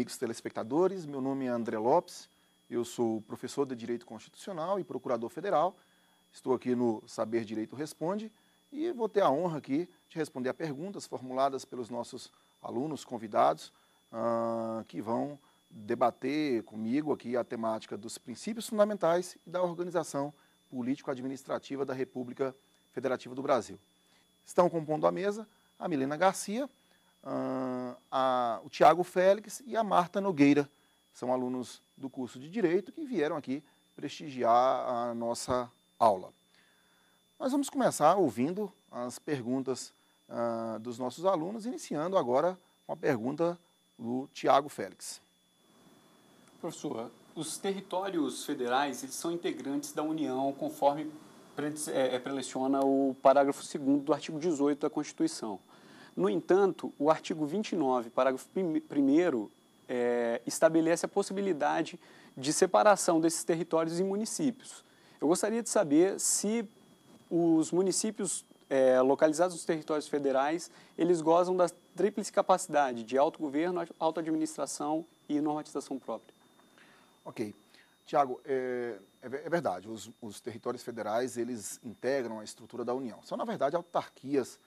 amigos telespectadores. Meu nome é André Lopes, eu sou professor de Direito Constitucional e procurador federal. Estou aqui no Saber Direito Responde e vou ter a honra aqui de responder a perguntas formuladas pelos nossos alunos convidados que vão debater comigo aqui a temática dos princípios fundamentais e da organização político-administrativa da República Federativa do Brasil. Estão compondo a mesa a Milena Garcia, o Tiago Félix e a Marta Nogueira. São alunos do curso de Direito que vieram aqui prestigiar a nossa aula. Nós vamos começar ouvindo as perguntas dos nossos alunos, iniciando agora com a pergunta do Tiago Félix. Professor, os territórios federais eles são integrantes da União conforme preleciona o parágrafo 2º do artigo 18 da Constituição. No entanto, o artigo 29, parágrafo 1º, estabelece a possibilidade de separação desses territórios em municípios. Eu gostaria de saber se os municípios localizados nos territórios federais, eles gozam da tríplice capacidade de autogoverno, autoadministração e normatização própria. Ok. Tiago, é verdade, os territórios federais, eles integram a estrutura da União. São, na verdade, autarquias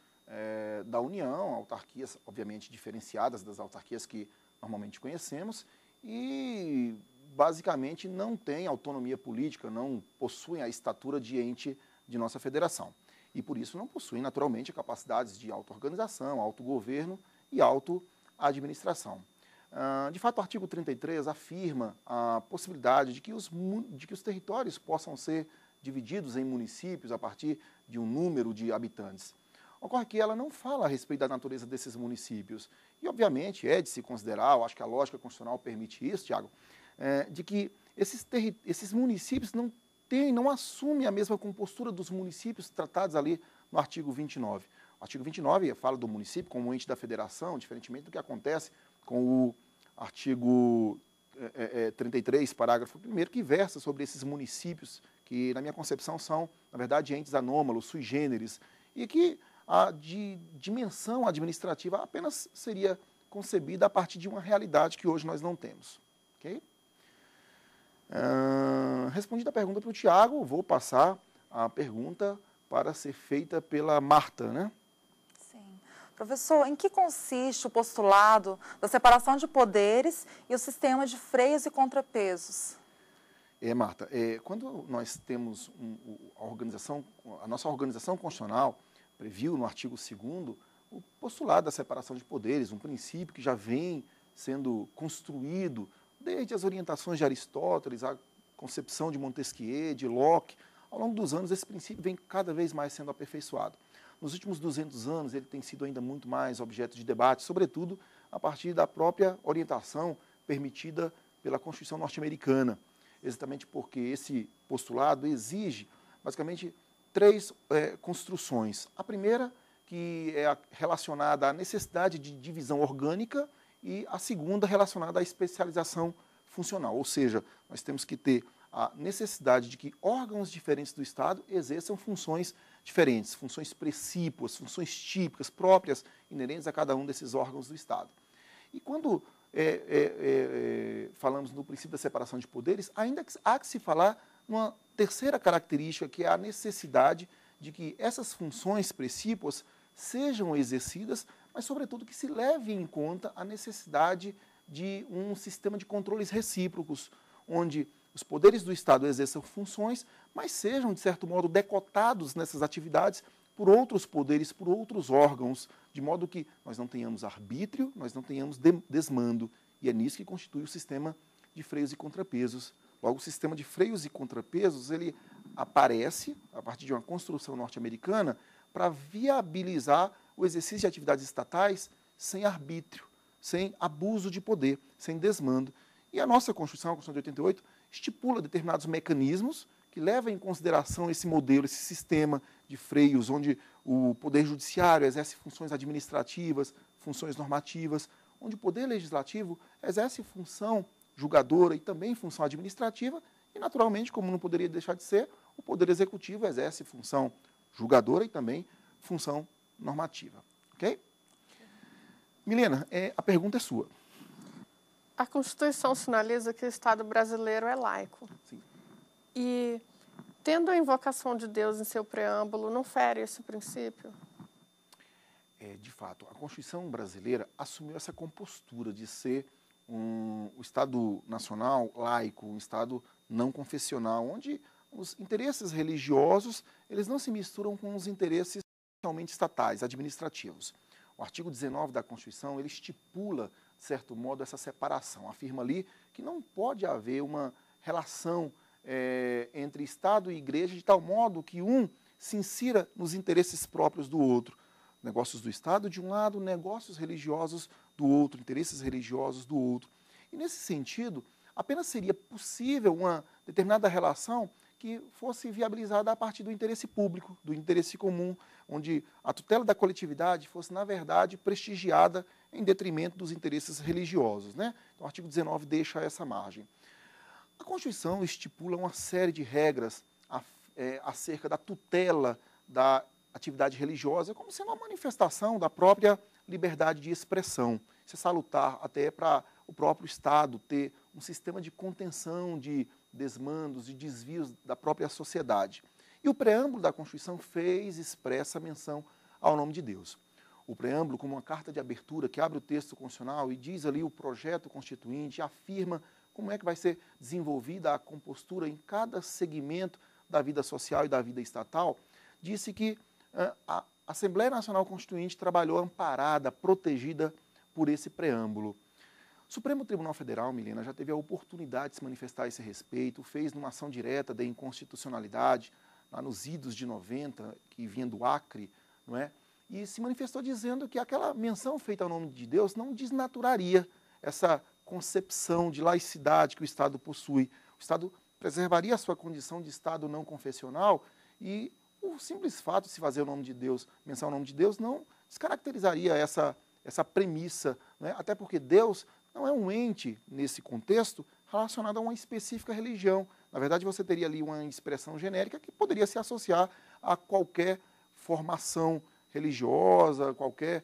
da União, autarquias, obviamente, diferenciadas das autarquias que normalmente conhecemos e, basicamente, não têm autonomia política, não possuem a estatura de ente de nossa federação. E, por isso, não possuem, naturalmente, capacidades de auto-organização, autogoverno e auto-administração. De fato, o artigo 33 afirma a possibilidade de que os territórios possam ser divididos em municípios a partir de um número de habitantes. Ocorre que ela não fala a respeito da natureza desses municípios. E, obviamente, é de se considerar, eu acho que a lógica constitucional permite isso, Tiago, de que esses municípios não assumem a mesma compostura dos municípios tratados ali no artigo 29. O artigo 29 fala do município como ente da federação, diferentemente do que acontece com o artigo 33, parágrafo 1º, que versa sobre esses municípios que, na minha concepção, são, na verdade, entes anômalos, sui generis, e que a dimensão administrativa apenas seria concebida a partir de uma realidade que hoje nós não temos. Okay? Respondida a pergunta para o Tiago, vou passar a pergunta para ser feita pela Marta, né? Professor, em que consiste o postulado da separação de poderes e o sistema de freios e contrapesos? Marta, quando nós temos a nossa organização constitucional previu no artigo 2º o postulado da separação de poderes, um princípio que já vem sendo construído desde as orientações de Aristóteles, a concepção de Montesquieu, de Locke. Ao longo dos anos, esse princípio vem cada vez mais sendo aperfeiçoado. Nos últimos 200 anos, ele tem sido ainda muito mais objeto de debate, sobretudo a partir da própria orientação permitida pela Constituição norte-americana, exatamente porque esse postulado exige, basicamente, 3 construções. A primeira, que é relacionada à necessidade de divisão orgânica, e a segunda, relacionada à especialização funcional, ou seja, nós temos que ter a necessidade de que órgãos diferentes do Estado exerçam funções diferentes, funções precípuas, funções típicas, próprias, inerentes a cada um desses órgãos do Estado. E quando falamos no princípio da separação de poderes, ainda há que se falar numa terceira característica, que é a necessidade de que essas funções precípuas sejam exercidas, mas, sobretudo, que se leve em conta a necessidade de um sistema de controles recíprocos, onde os poderes do Estado exerçam funções, mas sejam, de certo modo, decotados nessas atividades por outros poderes, por outros órgãos, de modo que nós não tenhamos arbítrio, nós não tenhamos desmando. E é nisso que constitui o sistema de freios e contrapesos. Logo, o sistema de freios e contrapesos, ele aparece, a partir de uma construção norte-americana, para viabilizar o exercício de atividades estatais sem arbítrio, sem abuso de poder, sem desmando. E a nossa Constituição, a Constituição de 88, estipula determinados mecanismos que levam em consideração esse modelo, esse sistema de freios, onde o Poder Judiciário exerce funções administrativas, funções normativas, onde o Poder Legislativo exerce função julgadora e também função administrativa, e, naturalmente, como não poderia deixar de ser, o Poder Executivo exerce função julgadora e também função normativa. Ok? Milena, a pergunta é sua. A Constituição sinaliza que o Estado brasileiro é laico. Sim. E, tendo a invocação de Deus em seu preâmbulo, não fere esse princípio? De fato, a Constituição brasileira assumiu essa compostura de ser o Estado nacional laico, um Estado não confessional, onde os interesses religiosos eles não se misturam com os interesses realmente estatais, administrativos. O artigo 19 da Constituição ele estipula, de certo modo, essa separação. Afirma ali que não pode haver uma relação entre Estado e Igreja de tal modo que um se insira nos interesses próprios do outro. Negócios do Estado de um lado, negócios religiosos do outro, interesses religiosos do outro. E nesse sentido, apenas seria possível uma determinada relação que fosse viabilizada a partir do interesse público, do interesse comum, onde a tutela da coletividade fosse, na verdade, prestigiada em detrimento dos interesses religiosos, né? Então, o artigo 19 deixa essa margem. A Constituição estipula uma série de regras acerca da tutela da atividade religiosa como sendo uma manifestação da própria liberdade de expressão. Isso é salutar até para o próprio Estado ter um sistema de contenção de desmandos, de desvios da própria sociedade. E o preâmbulo da Constituição fez expressa menção ao nome de Deus. O preâmbulo, como uma carta de abertura que abre o texto constitucional e diz ali o projeto constituinte, afirma como é que vai ser desenvolvida a compostura em cada segmento da vida social e da vida estatal, disse que a Assembleia Nacional Constituinte trabalhou amparada, protegida por esse preâmbulo. O Supremo Tribunal Federal, Milena, já teve a oportunidade de se manifestar a esse respeito, fez numa ação direta de inconstitucionalidade, lá nos idos de 90, que vinha do Acre, não é? E se manifestou dizendo que aquela menção feita ao nome de Deus não desnaturaria essa concepção de laicidade que o Estado possui. O Estado preservaria a sua condição de Estado não confessional e o simples fato de se fazer o nome de Deus, menção ao nome de Deus, não descaracterizaria essa premissa, né? Até porque Deus não é um ente, nesse contexto, relacionado a uma específica religião. Na verdade, você teria ali uma expressão genérica que poderia se associar a qualquer formação religiosa, qualquer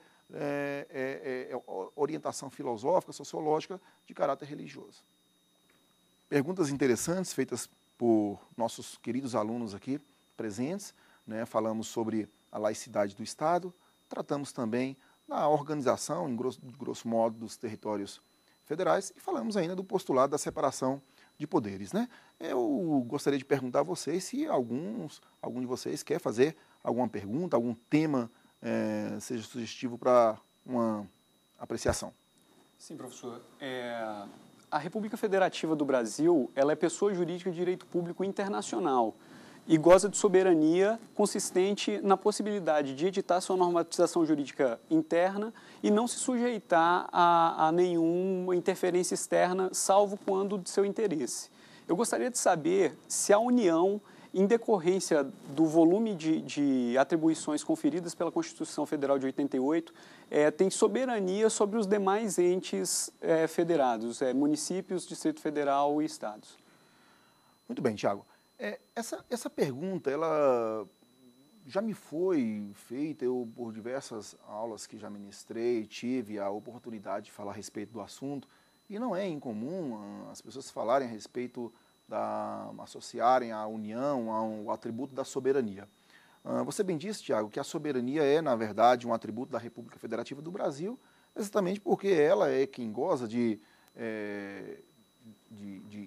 orientação filosófica, sociológica de caráter religioso. Perguntas interessantes feitas por nossos queridos alunos aqui presentes, né? Falamos sobre a laicidade do Estado, tratamos também da organização, em grosso modo, dos territórios federais e falamos ainda do postulado da separação de poderes, né? Eu gostaria de perguntar a vocês se algum de vocês quer fazer alguma pergunta, algum tema seja sugestivo para uma apreciação. Sim, professor. A República Federativa do Brasil ela é pessoa jurídica de direito público internacional e goza de soberania consistente na possibilidade de editar sua normatização jurídica interna e não se sujeitar a nenhuma interferência externa, salvo quando de seu interesse. Eu gostaria de saber se a União, em decorrência do volume de atribuições conferidas pela Constituição Federal de 88, tem soberania sobre os demais entes federados, municípios, Distrito Federal e estados. Muito bem, Tiago. Essa pergunta, ela já me foi feita, eu por diversas aulas que já ministrei, tive a oportunidade de falar a respeito do assunto, e não é incomum as pessoas falarem a respeito, associarem a União ao atributo da soberania. Você bem disse, Tiago, que a soberania é, na verdade, um atributo da República Federativa do Brasil, exatamente porque ela é quem goza de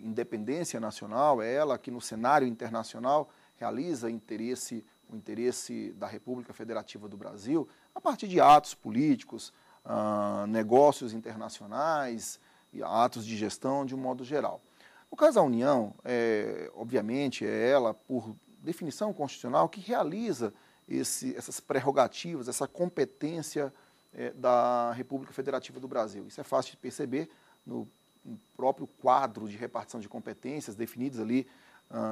independência nacional, é ela que no cenário internacional realiza o interesse da República Federativa do Brasil a partir de atos políticos, negócios internacionais e atos de gestão de um modo geral. No caso da União, obviamente, é ela, por definição constitucional, que realiza essas prerrogativas, essa competência da República Federativa do Brasil. Isso é fácil de perceber no próprio quadro de repartição de competências definidos ali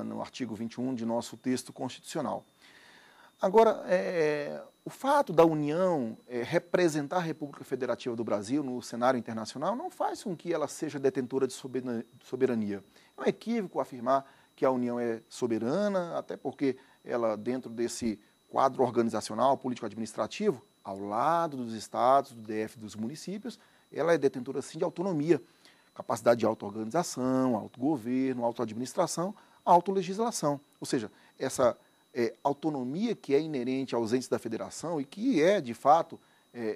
no artigo 21 de nosso texto constitucional. Agora, o fato da União representar a República Federativa do Brasil no cenário internacional não faz com que ela seja detentora de soberania. É um equívoco afirmar que a União é soberana, até porque ela, dentro desse quadro organizacional, político-administrativo, ao lado dos estados, do DF, dos municípios, ela é detentora, sim, de autonomia. capacidade de auto-organização, autogoverno, autoadministração, autolegislação. Ou seja, essa autonomia que é inerente aos entes da federação e que é, de fato,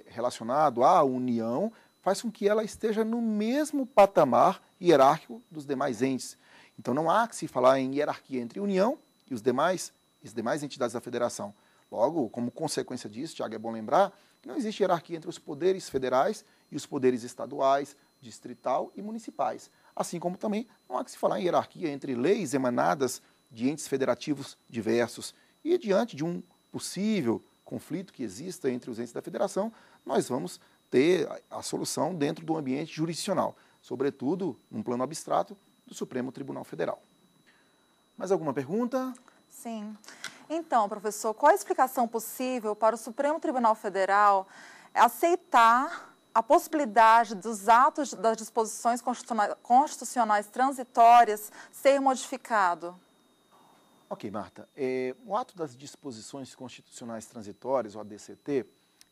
relacionado à União, faz com que ela esteja no mesmo patamar hierárquico dos demais entes. Então não há que se falar em hierarquia entre a União e as demais entidades da federação. Logo, como consequência disso, Tiago, é bom lembrar que não existe hierarquia entre os poderes federais e os poderes estaduais, distrital e municipais. Assim como também não há que se falar em hierarquia entre leis emanadas de entes federativos diversos. E diante de um possível conflito que exista entre os entes da federação, nós vamos ter a solução dentro do ambiente jurisdicional, sobretudo, num plano abstrato, do Supremo Tribunal Federal. Mais alguma pergunta? Sim. Então, professor, qual a explicação possível para o Supremo Tribunal Federal aceitar a possibilidade dos atos das disposições constitucionais transitórias ser modificado? Ok, Marta. O ato das disposições constitucionais transitórias, o ADCT,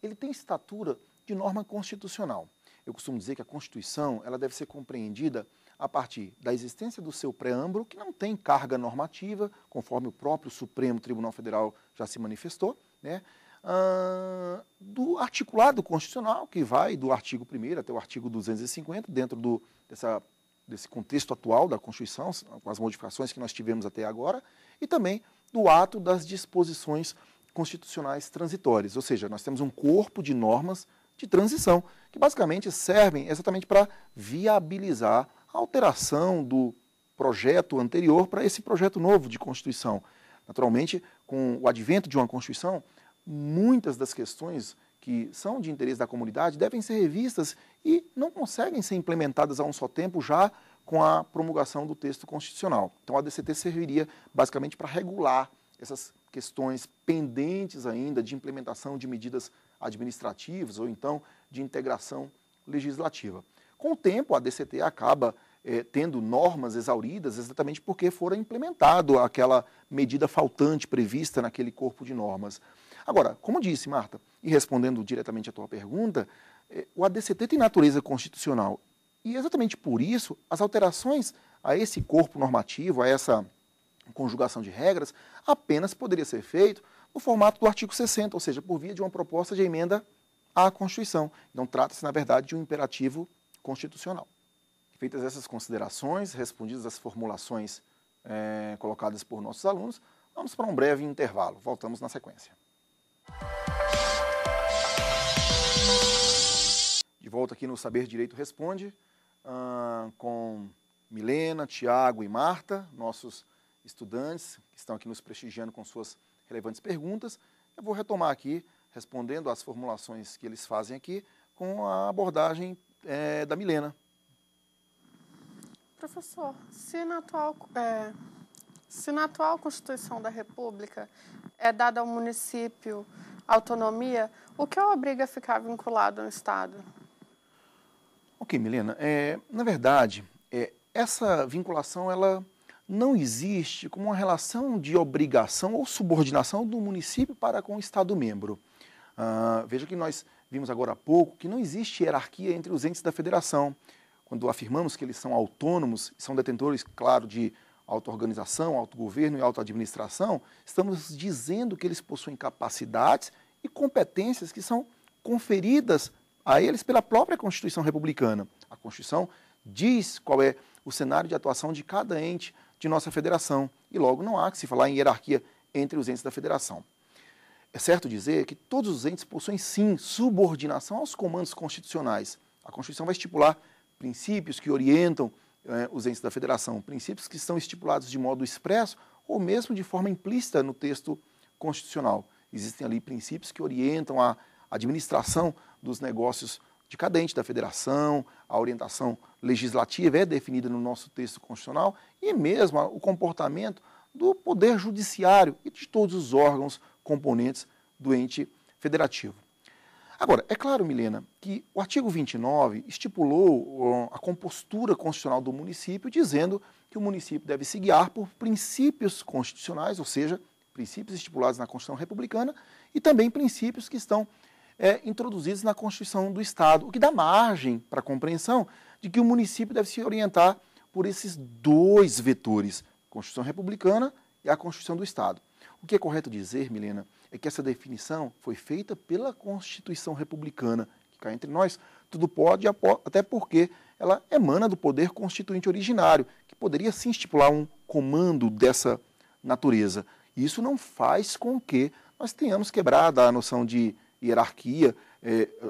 ele tem estatura de norma constitucional. Eu costumo dizer que a Constituição ela deve ser compreendida a partir da existência do seu preâmbulo, que não tem carga normativa, conforme o próprio Supremo Tribunal Federal já se manifestou, né? Do articulado constitucional, que vai do artigo 1º até o artigo 250, dentro desse contexto atual da Constituição, com as modificações que nós tivemos até agora, e também do ato das disposições constitucionais transitórias, ou seja, nós temos um corpo de normas de transição, que basicamente servem exatamente para viabilizar a alteração do projeto anterior para esse projeto novo de Constituição. Naturalmente, com o advento de uma Constituição, muitas das questões que são de interesse da comunidade devem ser revistas e não conseguem ser implementadas a um só tempo já com a promulgação do texto constitucional. Então, a ADCT serviria basicamente para regular essas questões pendentes ainda de implementação de medidas administrativas ou então de integração legislativa. Com o tempo, a ADCT acaba tendo normas exauridas exatamente porque fora implementado aquela medida faltante prevista naquele corpo de normas. Agora, como disse, Marta, e respondendo diretamente à tua pergunta, o ADCT tem natureza constitucional e exatamente por isso as alterações a esse corpo normativo, a essa conjugação de regras, apenas poderia ser feito no formato do artigo 60, ou seja, por via de uma proposta de emenda à Constituição. Então, trata-se, na verdade, de um imperativo constitucional. Feitas essas considerações, respondidas as formulações colocadas por nossos alunos, vamos para um breve intervalo. Voltamos na sequência. De volta aqui no Saber Direito Responde, com Milena, Tiago e Marta, nossos estudantes que estão aqui nos prestigiando com suas relevantes perguntas. Eu vou retomar aqui, respondendo às formulações que eles fazem aqui, com a abordagem da Milena. Professor, se na atual Constituição da República é dada ao município autonomia, o que o obriga a ficar vinculado ao Estado? Ok, Milena. Na verdade, essa vinculação ela não existe como uma relação de obrigação ou subordinação do município para com o Estado-membro. Veja que nós vimos agora há pouco que não existe hierarquia entre os entes da federação. Quando afirmamos que eles são autônomos, são detentores, claro, de auto-organização, autogoverno e autoadministração, estamos dizendo que eles possuem capacidades e competências que são conferidas a eles pela própria Constituição republicana. A Constituição diz qual é o cenário de atuação de cada ente de nossa federação e logo não há que se falar em hierarquia entre os entes da federação. É certo dizer que todos os entes possuem, sim, subordinação aos comandos constitucionais. A Constituição vai estipular princípios que orientam os entes da federação, princípios que estão estipulados de modo expresso ou mesmo de forma implícita no texto constitucional. Existem ali princípios que orientam a administração dos negócios de cada ente da federação, a orientação legislativa é definida no nosso texto constitucional e mesmo o comportamento do Poder Judiciário e de todos os órgãos componentes do ente federativo. Agora, é claro, Milena, que o artigo 29 estipulou a compostura constitucional do município, dizendo que o município deve se guiar por princípios constitucionais, ou seja, princípios estipulados na Constituição Republicana e também princípios que estão introduzidos na Constituição do Estado, o que dá margem para a compreensão de que o município deve se orientar por esses dois vetores, a Constituição Republicana e a Constituição do Estado. O que é correto dizer, Milena, é que essa definição foi feita pela Constituição Republicana, que cá entre nós, tudo pode, até porque ela emana do poder constituinte originário, que poderia sim estipular um comando dessa natureza. E isso não faz com que nós tenhamos quebrado a noção de hierarquia,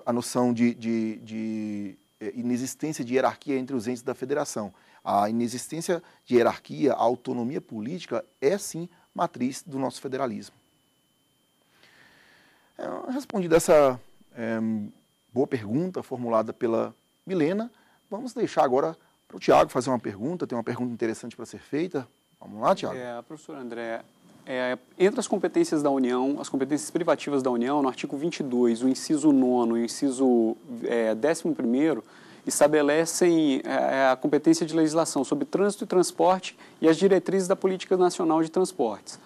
a noção de inexistência de hierarquia entre os entes da federação. A inexistência de hierarquia, a autonomia política é sim matriz do nosso federalismo. Respondida essa boa pergunta formulada pela Milena, vamos deixar agora para o Tiago fazer uma pergunta. Tem uma pergunta interessante para ser feita. Vamos lá, Tiago? Professor André, entre as competências da União, as competências privativas da União, no artigo 22, o inciso 9 e o inciso 11º, estabelecem a competência de legislação sobre trânsito e transporte e as diretrizes da Política Nacional de Transportes.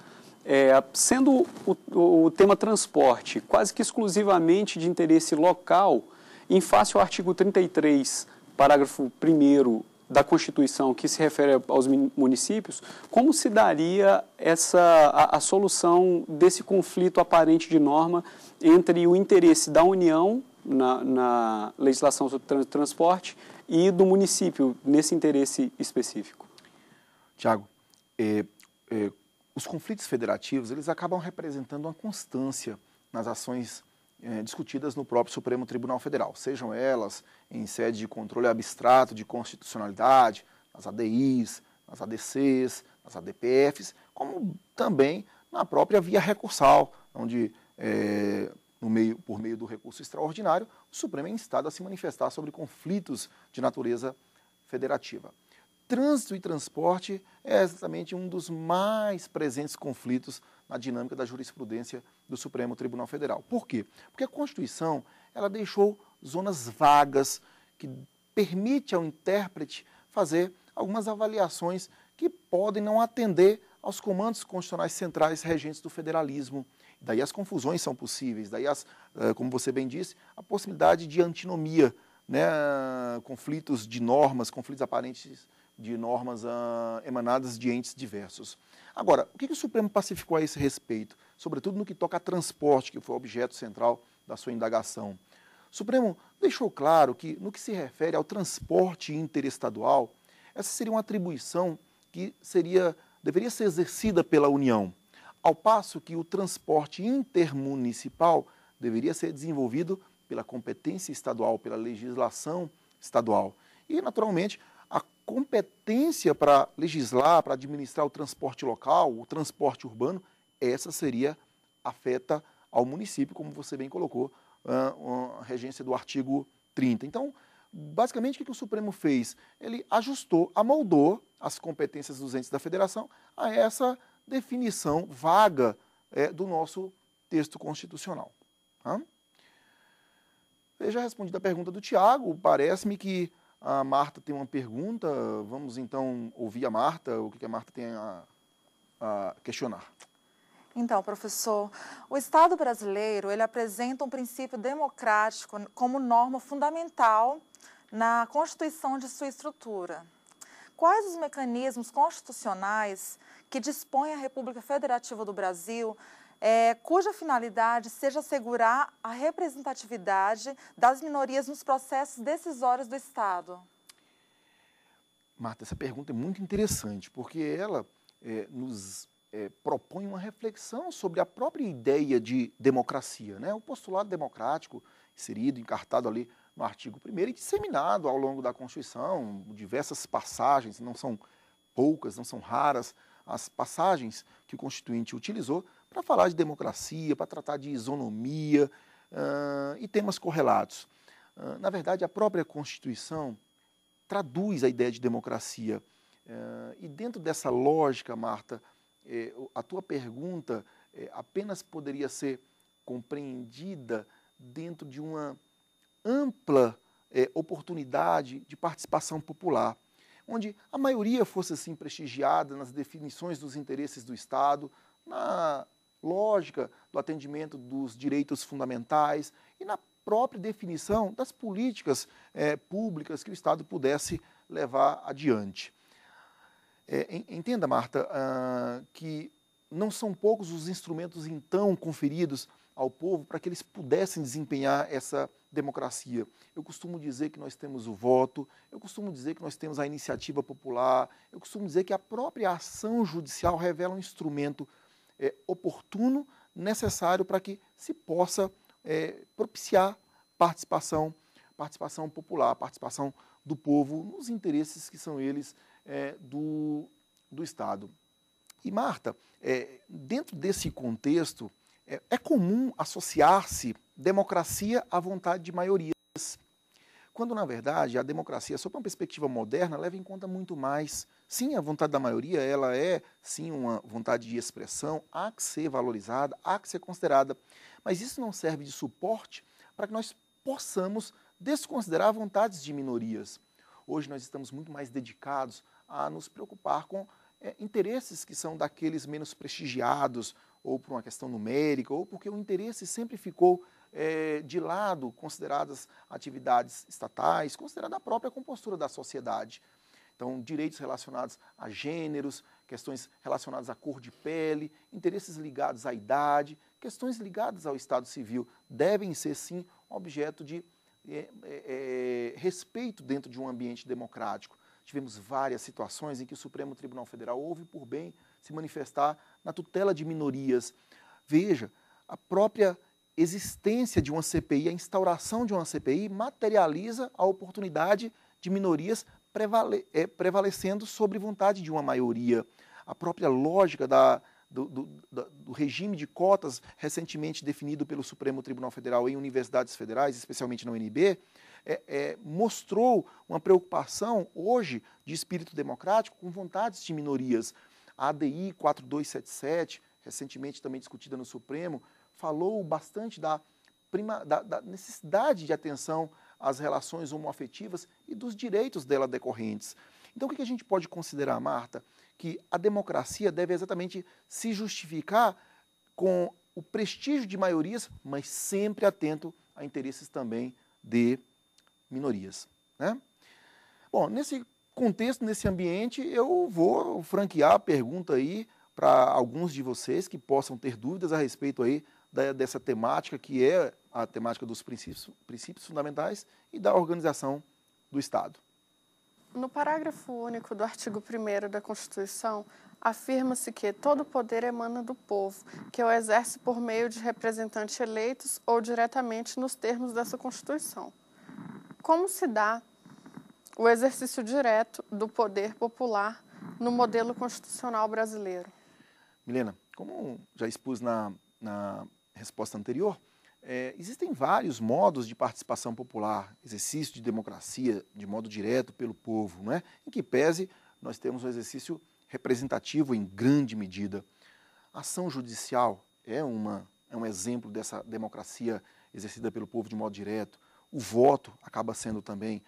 Sendo o tema transporte quase que exclusivamente de interesse local, em face ao artigo 33, parágrafo 1º da Constituição, que se refere aos municípios, como se daria a solução desse conflito aparente de norma entre o interesse da União na legislação sobre transporte e do município nesse interesse específico? Tiago, os conflitos federativos eles acabam representando uma constância nas ações discutidas no próprio Supremo Tribunal Federal, sejam elas em sede de controle abstrato de constitucionalidade, nas ADIs, nas ADCs, nas ADPFs, como também na própria via recursal, onde, por meio do recurso extraordinário, o Supremo é instado a se manifestar sobre conflitos de natureza federativa. Trânsito e transporte é exatamente um dos mais presentes conflitos na dinâmica da jurisprudência do Supremo Tribunal Federal. Por quê? Porque a Constituição ela deixou zonas vagas que permite ao intérprete fazer algumas avaliações que podem não atender aos comandos constitucionais centrais regentes do federalismo. Daí as confusões são possíveis, daí, como você bem disse, a possibilidade de antinomia, né, conflitos de normas, conflitos aparentes de normas emanadas de entes diversos. Agora, o que o Supremo pacificou a esse respeito? Sobretudo no que toca a transporte, que foi o objeto central da sua indagação. O Supremo deixou claro que, no que se refere ao transporte interestadual, essa seria uma atribuição que deveria ser exercida pela União, ao passo que o transporte intermunicipal deveria ser desenvolvido pela competência estadual, pela legislação estadual. E, naturalmente, a competência para legislar, para administrar o transporte local, o transporte urbano, essa seria afeta ao município, como você bem colocou, a regência do artigo 30. Então, basicamente, o que o Supremo fez? Ele ajustou, amoldou as competências dos entes da federação a essa definição vaga do nosso texto constitucional. Veja, respondida a pergunta do Tiago, parece-me que a Marta tem uma pergunta. Vamos então ouvir a Marta, o que a Marta tem a questionar. Então, professor, o Estado brasileiro ele apresenta um princípio democrático como norma fundamental na constituição de sua estrutura. Quais os mecanismos constitucionais que dispõe a República Federativa do Brasil, cuja finalidade seja assegurar a representatividade das minorias nos processos decisórios do Estado? Marta, essa pergunta é muito interessante, porque ela nos propõe uma reflexão sobre a própria ideia de democracia, né? O postulado democrático inserido, encartado ali no artigo 1º e disseminado ao longo da Constituição, diversas passagens, não são poucas, não são raras, as passagens que o Constituinte utilizou para falar de democracia, para tratar de isonomia e temas correlatos. Na verdade, a própria Constituição traduz a ideia de democracia. E dentro dessa lógica, Marta, a tua pergunta apenas poderia ser compreendida dentro de uma ampla oportunidade de participação popular, onde a maioria fosse assim prestigiada nas definições dos interesses do Estado, na lógica do atendimento dos direitos fundamentais e na própria definição das políticas públicas que o Estado pudesse levar adiante. Entenda, Marta, que não são poucos os instrumentos então conferidos ao povo para que eles pudessem desempenhar essa democracia. Eu costumo dizer que nós temos o voto, eu costumo dizer que nós temos a iniciativa popular, eu costumo dizer que a própria ação judicial revela um instrumento oportuno, necessário para que se possa propiciar participação popular, participação do povo nos interesses que são eles do Estado. E, Marta, dentro desse contexto, é comum associar-se democracia à vontade de maiorias, quando, na verdade, a democracia, sob uma perspectiva moderna, leva em conta muito mais. Sim, a vontade da maioria, ela é, sim, uma vontade de expressão, há que ser valorizada, há que ser considerada, mas isso não serve de suporte para que nós possamos desconsiderar vontades de minorias. Hoje nós estamos muito mais dedicados a nos preocupar com interesses que são daqueles menos prestigiados, ou por uma questão numérica, ou porque o interesse sempre ficou de lado, consideradas atividades estatais, considerada a própria compostura da sociedade. Então, direitos relacionados a gêneros, questões relacionadas à cor de pele, interesses ligados à idade, questões ligadas ao Estado civil devem ser, sim, objeto de respeito dentro de um ambiente democrático. Tivemos várias situações em que o Supremo Tribunal Federal houve por bem se manifestar na tutela de minorias. Veja, a própria existência de uma CPI, a instauração de uma CPI materializa a oportunidade de minorias prevalecendo sobre vontade de uma maioria. A própria lógica do regime de cotas recentemente definido pelo Supremo Tribunal Federal em universidades federais, especialmente na UNB, mostrou uma preocupação hoje de espírito democrático com vontades de minorias. A ADI 4277, recentemente também discutida no Supremo, falou bastante da necessidade de atenção às relações homoafetivas e dos direitos dela decorrentes. Então, o que a gente pode considerar, Marta? Que a democracia deve exatamente se justificar com o prestígio de maiorias, mas sempre atento a interesses também de minorias, né? Bom, nesse contexto, nesse ambiente, eu vou franquear a pergunta aí para alguns de vocês que possam ter dúvidas a respeito aí dessa temática, que é a temática dos princípios fundamentais e da organização do Estado. No parágrafo único do artigo 1º da Constituição, afirma-se que todo poder emana do povo, que o exerce por meio de representantes eleitos ou diretamente nos termos dessa Constituição. Como se dá o exercício direto do poder popular no modelo constitucional brasileiro? Milena, como já expus na resposta anterior, existem vários modos de participação popular, exercício de democracia de modo direto pelo povo, não é? Em que pese nós temos um exercício representativo em grande medida. A ação judicial é um exemplo dessa democracia exercida pelo povo de modo direto. O voto acaba sendo também,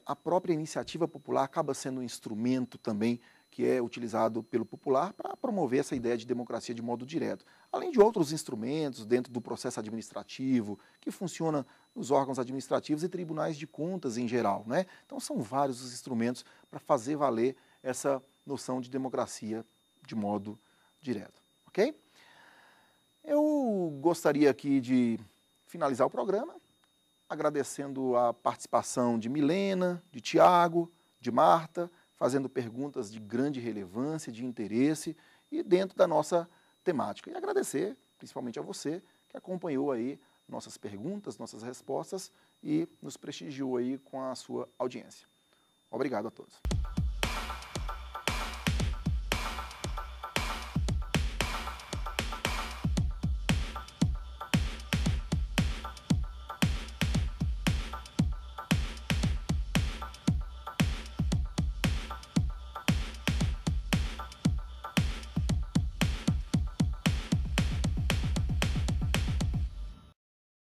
a própria iniciativa popular acaba sendo um instrumento também que é utilizado pelo popular para promover essa ideia de democracia de modo direto. Além de outros instrumentos dentro do processo administrativo, que funciona nos órgãos administrativos e tribunais de contas em geral, né? Então são vários os instrumentos para fazer valer essa noção de democracia de modo direto, ok? Eu gostaria aqui de finalizar o programa agradecendo a participação de Milena, de Tiago, de Marta, fazendo perguntas de grande relevância, de interesse e dentro da nossa temática. E agradecer principalmente a você que acompanhou aí nossas perguntas, nossas respostas e nos prestigiou aí com a sua audiência. Obrigado a todos.